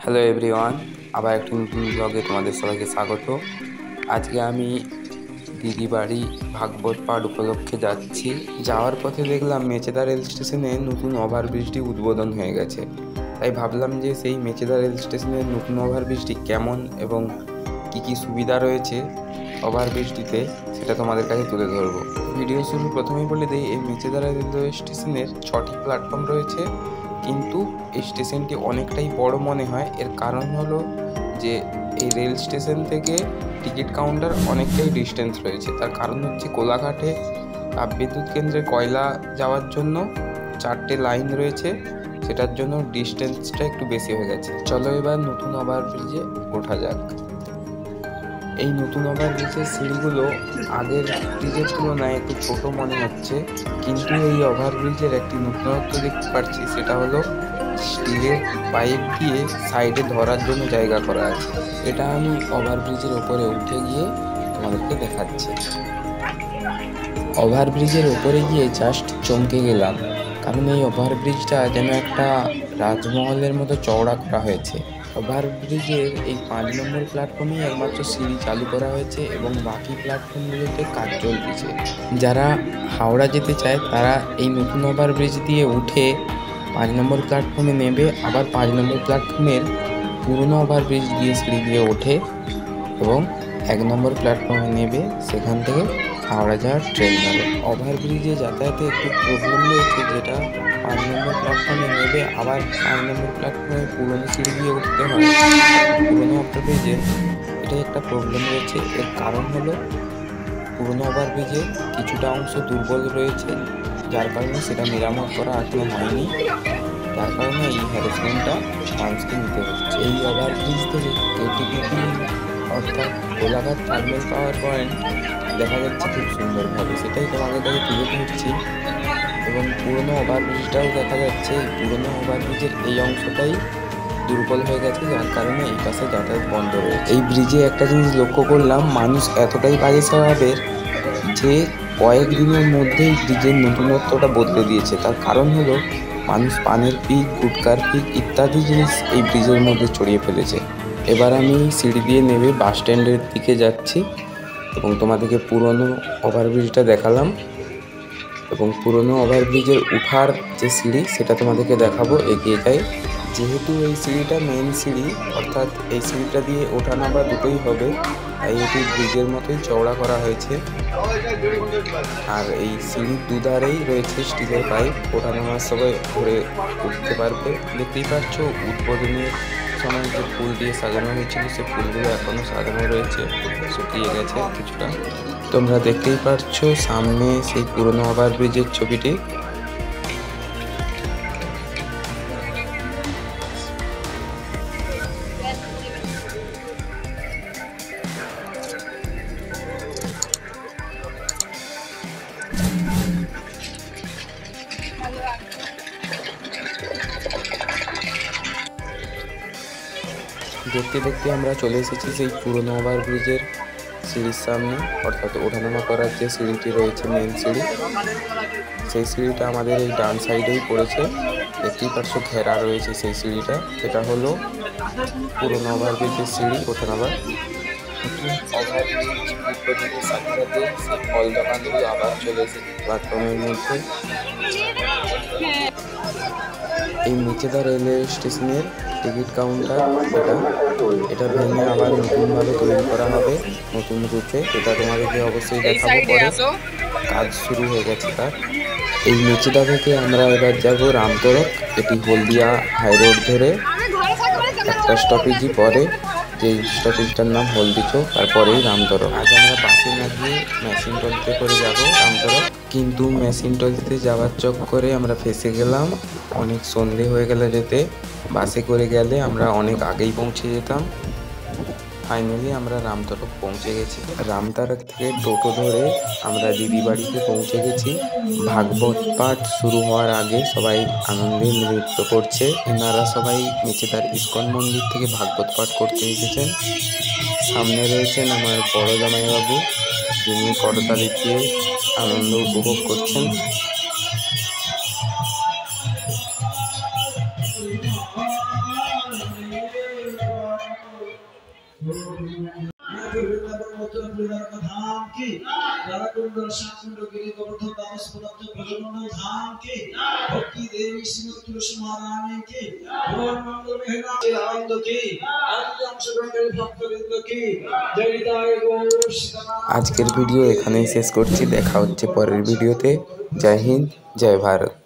Hello everyone, আবার একটি নতুন ব্লগে তোমাদের সবাইকে স্বাগত। আজকে আমি দিদি বাড়ি ভাগবত পাঠ উপলক্ষে যাচ্ছি। যাওয়ার পথে দেখলাম মেচেদা রেল স্টেশনে নতুন ওভারব্রিজটি উদ্বোধন হয়ে গেছে। তাই ভাবলাম যে সেই মেচেদা রেল স্টেশনের নতুন ওভারব্রিজটি কেমন এবং কি কি সুবিধা রয়েছে ওভারব্রিজটিতে সেটা তোমাদের কাছে তুলে ধরবো। ভিডিও শুরু প্রথমেই বলে দিই, এই মেচেদা রেলওয়ে স্টেশনের 6টি প্ল্যাটফর্ম রয়েছে, কিন্তু এই স্টেশনটি অনেকটাই বড় মনে হয়। এর কারণ হলো যে এই রেল স্টেশন থেকে টিকিট কাউন্টার অনেকটাই ডিস্টেন্স রয়েছে। তার কারণ হচ্ছে কোলাঘাটে তাপবিদ্যুৎ কেন্দ্রে কয়লা যাওয়ার জন্য 4টে লাইন রয়েছে, সেটার জন্য ডিস্টেন্সটা একটু বেশি হয়ে গেছে। চলো এবার নতুন ওভারব্রিজে ওঠা যাক। এই নতুন ওভারব্রিজের সিঁড়িগুলো আগের ব্রিজের তুলনায় একটু ছোট মনে হচ্ছে, কিন্তু এই ওভারব্রিজের একটি নতুনত্ব দেখতে পাচ্ছি, সেটা হলো স্টিলের পাইপ দিয়ে সাইডে ধরার জন্য জায়গা করা আছে। এটা আমি ওভারব্রিজের ওপরে উঠে গিয়ে তোমাদেরকে দেখাচ্ছি। ওভারব্রিজের ওপরে গিয়ে জাস্ট চমকে গেলাম, কারণ এই ওভারব্রিজটা যেন একটা রাজমহলের মতো চওড়া করা হয়েছে। ওভারব্রিজের এই 5 নম্বর প্ল্যাটফর্মেই একমাত্র সিঁড়ি চালু করা হয়েছে এবং বাকি প্ল্যাটফর্মগুলোতে কাজ চলতেছে। যারা হাওড়া যেতে চায় তারা এই নতুন ওভারব্রিজ দিয়ে উঠে 5 নম্বর প্ল্যাটফর্মে নেবে, আবার 5 নম্বর প্ল্যাটফর্মের পুরনো ওভারব্রিজ দিয়ে সিঁড়ি দিয়ে ওঠে এবং 1 নম্বর প্ল্যাটফর্মে নেবে, সেখান থেকে হাওড়া যাওয়ার ট্রেন ধরে। ওভারব্রিজে যাতায়াতে একটু প্রবলেম রয়েছে, যেটা 5 নম্বর প্ল্যাটফর্মে নেবে আবার 5 নম্বর প্ল্যাটফর্মে পুরনো সিঁড়ি দিয়ে উঠতে হয়। পুরনো ওভারব্রিজে এটাই একটা প্রবলেম রয়েছে। এর কারণ হলো পুরনো ওভারব্রিজে কিছুটা অংশ দুর্বল রয়েছে, যার কারণে সেটা মেরামত করা এখনো হয়নি। যার কারণে এই হ্যারাসমেন্টটা মানুষকে নিতে হচ্ছে। এই ওভারব্রিজ থেকে কেটিপিপি অর্থাৎ কোলাঘাট থার্মাল পাওয়ার পয়েন্ট দেখা যাচ্ছে খুব সুন্দরভাবে, সেটাই তোমাদের কাছে তুলে ধরছি। এবং পুরনো ওভারব্রিজটাও দেখা যাচ্ছে। এই পুরনো ওভারব্রিজের এই অংশটাই দুর্বল হয়ে গেছে, যার কারণে এই পাশে যাতায়াত বন্ধ রয়েছে। এই ব্রিজে একটা জিনিস লক্ষ্য করলাম, মানুষ এতটাই বাজে স্বভাবের যে কয়েকদিনের মধ্যেই ব্রিজের নতুনত্বটা বদলে দিয়েছে। তার কারণ হলো মানুষ পানের পিক, গুটকার পিক ইত্যাদি জিনিস এই ব্রিজের মধ্যে ছড়িয়ে ফেলেছে। এবার আমি সিঁড়ি দিয়ে নেমে বাস স্ট্যান্ডের দিকে যাচ্ছি এবং তোমাদেরকে পুরনো ওভারব্রিজটা দেখালাম এবং পুরনো ওভারব্রিজের উঠার যে সিঁড়ি সেটা তোমাদেরকে দেখাবো। এগিয়ে যাই। যেহেতু এই সিঁড়িটা মেন সিঁড়ি, অর্থাৎ এই সিঁড়িটা দিয়ে ওঠা নামা দুটোই হবে, তাই এটি ব্রিজের মতোই চওড়া করা হয়েছে। আর এই সিঁড়ির দুধারেই রয়েছে স্টিলের পাইপ, ওঠা নামার সময় ধরে উঠতে পারবে। দেখতেই পাচ্ছ উদ্বোধনের সময় যে ফুল দিয়ে সাজানো হয়েছিল, সে ফুলগুলো এখনো সাজানো রয়েছে, শুকিয়ে গেছে কিছুটা। তোমরা দেখতেই পাচ্ছ সামনে সেই পুরনো ওভারব্রিজের ছবিটি। দেখতে দেখতে আমরা চলে এসেছি সেই পুরনো ওভারব্রিজের সিঁড়ির সামনে, অর্থাৎ ওঠানামা করার যে সিঁড়িটি রয়েছে মেন সিঁড়ি, সেই সিঁড়িটা আমাদের এই ডান সাইডেই পড়েছে। দেখতেই পাচ্ছ ঘেরা রয়েছে সেই সিঁড়িটা। এটা হলো পুরনো ওভারব্রিজের সিঁড়ি ওঠানামার। নতুন ওভারব্রিজ উদ্বোধনের সাথে সাথে সেই ফল দোকানগুলো আবার চলে এসেছে প্ল্যাটফর্মের মধ্যে। এই মেচেদা রেলওয়ে স্টেশনের টিকিট কাউন্টার এটা ভেঙে আবার নতুনভাবে তৈরি করা হবে নতুন রূপে। এটা তোমাদেরকে অবশ্যই দেখাবো পরে, কাজ শুরু হয়ে গেছে তার। এই মেচেদা থেকে আমরা এবার যাব রামতরক। এটি হলদিয়া হাই রোড ধরে একটা স্টপেজই পরে, যে স্টপেজটার নাম হলদি চৌক, তারপরেই রামতরক। আজ আমরা বাসে না গিয়ে মেশিন ট্রলিতে করে যাব রামতরক, কিন্তু মেশিন ট্রলিতে যাওয়ার চক্করে আমরা ফেসে গেলাম। অনেক সন্ধে হয়ে গেলে যেতে, বাসে করে গেলে আমরা অনেক আগেই পৌঁছে যেতাম। ফাইনালি আমরা রামতরক পৌঁছে গেছি। রামতরক থেকে টোটো ধরে আমরা দিদি বাড়িতে পৌঁছে গেছি। ভাগবত পাঠ শুরু হওয়ার আগে সবাই আনন্দে নৃত্য করছে। এনারা সবাই মেচেদার ইস্কন মন্দির থেকে ভাগবত পাঠ করতে এসেছেন। সামনে রয়েছেন আমার বড় জামাইবাবু, যিনি করতালি দিয়ে আনন্দ উপভোগ করছেন। আজকের ভিডিও এখানেই শেষ করছি। দেখা হচ্ছে পরের ভিডিওতে। জয় হিন্দ, জয় ভারত।